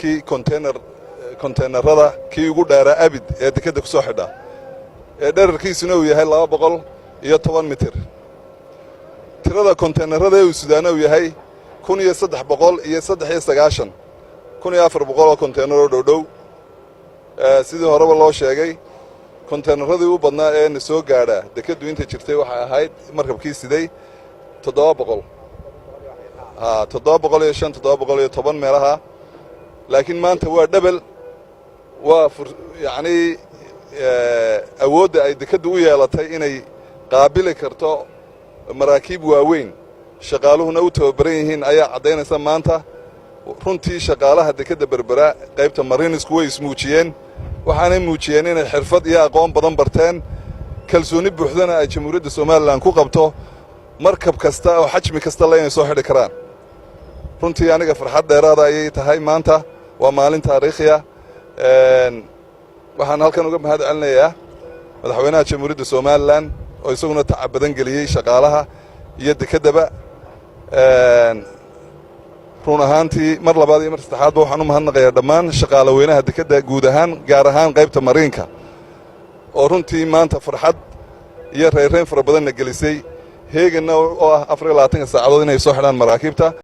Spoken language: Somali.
kii konteenarada kii ugu dheeraa abid ee dekedda ku soo xidha ee dherarkiisuna uu yahay 210 mitir tirada konteenarada ee uu sudaana uu yahay 1393 1400 oo konteenaro dhowdhow sidii horeba loo sheegay konteenaradii u badnaa ee soo gaadha dekeddu inta jirtay waxay ahayd markabkii siday 700 710 meelaha laakiin maanta waa double waa yani awoodda ay dekeddu u yeelatay inay qaabili karto maraakiib waaweyn shaqaaluhuna u tababaran yihiin ayaa caddaynaysa maanta runtii shaqaalaha dekedda berbera qaybta marinisku way ismuujiyeen waxaanay muujiyeen inay xirfad iyo aqoon badan barteen kalsooni buuxdana ay jamhuuriyadda somalilan ku qabto markab kasta oo xajmi kasta la inay soo xidhi karaan runtii aniga farxad dheeraada ayay tahay maanta waa maalin taariikhiya waxaan halkan uga mahad celinayaa madaxweynaha jamhuuriyadda somalilan oo isaguna tacab badan geliyey shaqaalaha iyo dekeddaba run ahaantii mar labaad iyo mar saddexaadba waxaan u mahadnaqayaa dhammaan shaqaale weynaha dekedda guud ahaan gaar ahaan qaybta mariinka oo runtii maanta farxad iyo reerayn fara badanna gelisay heeganna oo ah 24 saacadood inay soo xidhaan maraakiibta